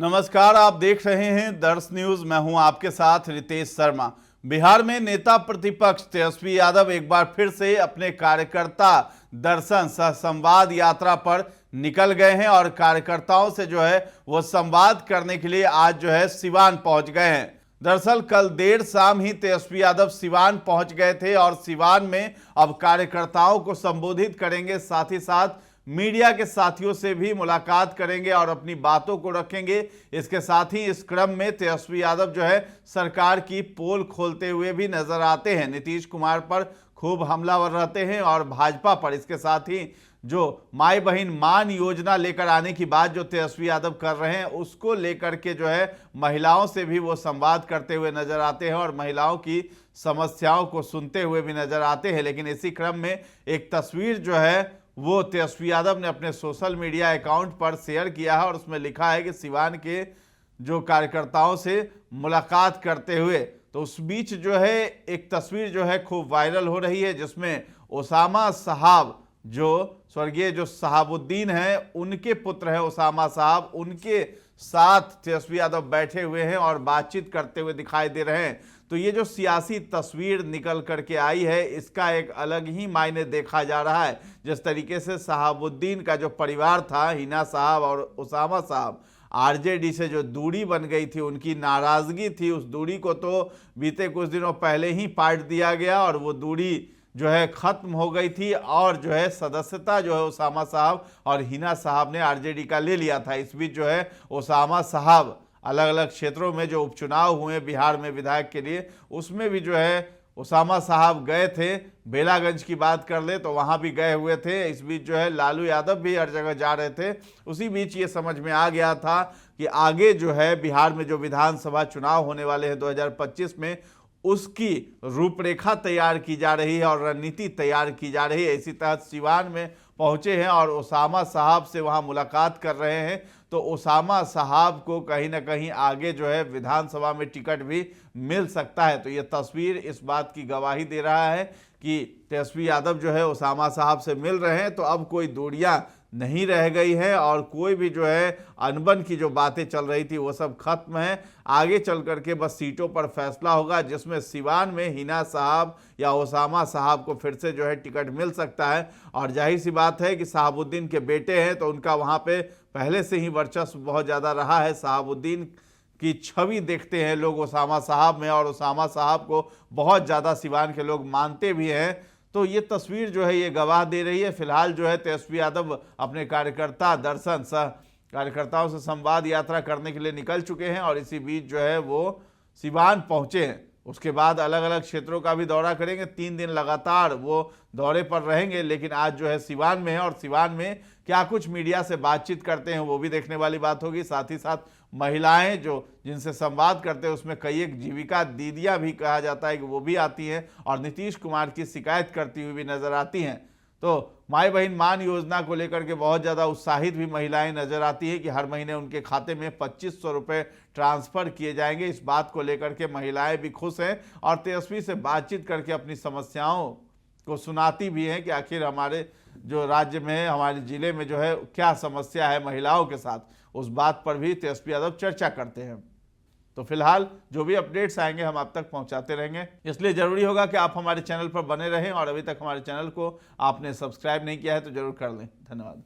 नमस्कार, आप देख रहे हैं दर्श न्यूज। मैं हूं आपके साथ रितेश शर्मा। बिहार में नेता प्रतिपक्ष तेजस्वी यादव एक बार फिर से अपने कार्यकर्ता दर्शन सह संवाद यात्रा पर निकल गए हैं और कार्यकर्ताओं से जो है वो संवाद करने के लिए आज जो है सिवान पहुंच गए हैं। दरअसल कल देर शाम ही तेजस्वी यादव सिवान पहुंच गए थे और सिवान में अब कार्यकर्ताओं को संबोधित करेंगे, साथ ही साथ मीडिया के साथियों से भी मुलाकात करेंगे और अपनी बातों को रखेंगे। इसके साथ ही इस क्रम में तेजस्वी यादव जो है सरकार की पोल खोलते हुए भी नजर आते हैं। नीतीश कुमार पर खूब हमलावर रहते हैं और भाजपा पर। इसके साथ ही जो माई बहन मान योजना लेकर आने की बात जो तेजस्वी यादव कर रहे हैं उसको लेकर के जो है महिलाओं से भी वो संवाद करते हुए नजर आते हैं और महिलाओं की समस्याओं को सुनते हुए भी नजर आते हैं। लेकिन इसी क्रम में एक तस्वीर जो है वो तेजस्वी यादव ने अपने सोशल मीडिया अकाउंट पर शेयर किया है और उसमें लिखा है कि सिवान के जो कार्यकर्ताओं से मुलाकात करते हुए। तो उस बीच जो है एक तस्वीर जो है खूब वायरल हो रही है जिसमें ओसामा साहब, जो स्वर्गीय जो शहाबुद्दीन हैं उनके पुत्र हैं ओसामा साहब, उनके साथ तेजस्वी यादव बैठे हुए हैं और बातचीत करते हुए दिखाई दे रहे हैं। तो ये जो सियासी तस्वीर निकल करके आई है इसका एक अलग ही मायने देखा जा रहा है। जिस तरीके से शहाबुद्दीन का जो परिवार था, हिना साहब और ओसामा साहब, आरजेडी से जो दूरी बन गई थी, उनकी नाराजगी थी, उस दूरी को तो बीते कुछ दिनों पहले ही पाट दिया गया और वो दूरी जो है खत्म हो गई थी और जो है सदस्यता जो है ओसामा साहब और हिना साहब ने आरजेडी का ले लिया था। इस बीच जो है ओसामा साहब अलग अलग क्षेत्रों में जो उपचुनाव हुए बिहार में विधायक के लिए, उसमें भी जो है ओसामा साहब गए थे। बेलागंज की बात कर ले तो वहां भी गए हुए थे। इस बीच जो है लालू यादव भी हर जगह जा रहे थे। उसी बीच ये समझ में आ गया था कि आगे जो है बिहार में जो विधानसभा चुनाव होने वाले हैं 2025 में, उसकी रूपरेखा तैयार की जा रही है और रणनीति तैयार की जा रही है। इसी तहत सिवान में पहुंचे हैं और ओसामा साहब से वहां मुलाकात कर रहे हैं। तो ओसामा साहब को कहीं ना कहीं आगे जो है विधानसभा में टिकट भी मिल सकता है। तो ये तस्वीर इस बात की गवाही दे रहा है कि तेजस्वी यादव जो है ओसामा साहब से मिल रहे हैं। तो अब कोई दूरियां नहीं रह गई है और कोई भी जो है अनबन की जो बातें चल रही थी वो सब खत्म है। आगे चल करके बस सीटों पर फैसला होगा जिसमें सिवान में हिना साहब या ओसामा साहब को फिर से जो है टिकट मिल सकता है। और जाहिर सी बात है कि शहाबुद्दीन के बेटे हैं तो उनका वहाँ पे पहले से ही वर्चस्व बहुत ज़्यादा रहा है। शहाबुद्दीन की छवि देखते हैं लोग ओसामा साहब में और ओसामा साहब को बहुत ज़्यादा सिवान के लोग मानते भी हैं। तो ये तस्वीर जो है ये गवाह दे रही है। फिलहाल जो है तेजस्वी यादव अपने कार्यकर्ता दर्शन सह कार्यकर्ताओं से संवाद यात्रा करने के लिए निकल चुके हैं और इसी बीच जो है वो सिवान पहुंचे हैं। उसके बाद अलग अलग क्षेत्रों का भी दौरा करेंगे। 3 दिन लगातार वो दौरे पर रहेंगे। लेकिन आज जो है सिवान में है और सिवान में क्या कुछ मीडिया से बातचीत करते हैं वो भी देखने वाली बात होगी। साथ ही साथ महिलाएं जो जिनसे संवाद करते हैं उसमें कई एक जीविका दीदियां भी कहा जाता है कि वो भी आती हैं और नीतीश कुमार की शिकायत करती हुई भी नजर आती हैं। तो माई बहन मान योजना को लेकर के बहुत ज़्यादा उत्साहित भी महिलाएं नजर आती है कि हर महीने उनके खाते में 2500 रुपये ट्रांसफ़र किए जाएंगे। इस बात को लेकर के महिलाएं भी खुश हैं और तेजस्वी से बातचीत करके अपनी समस्याओं को सुनाती भी हैं कि आखिर हमारे जो राज्य में, हमारे ज़िले में जो है क्या समस्या है महिलाओं के साथ, उस बात पर भी तेजस्वी यादव चर्चा करते हैं। तो फिलहाल जो भी अपडेट्स आएंगे हम आप तक पहुंचाते रहेंगे, इसलिए ज़रूरी होगा कि आप हमारे चैनल पर बने रहें और अभी तक हमारे चैनल को आपने सब्सक्राइब नहीं किया है तो ज़रूर कर लें। धन्यवाद।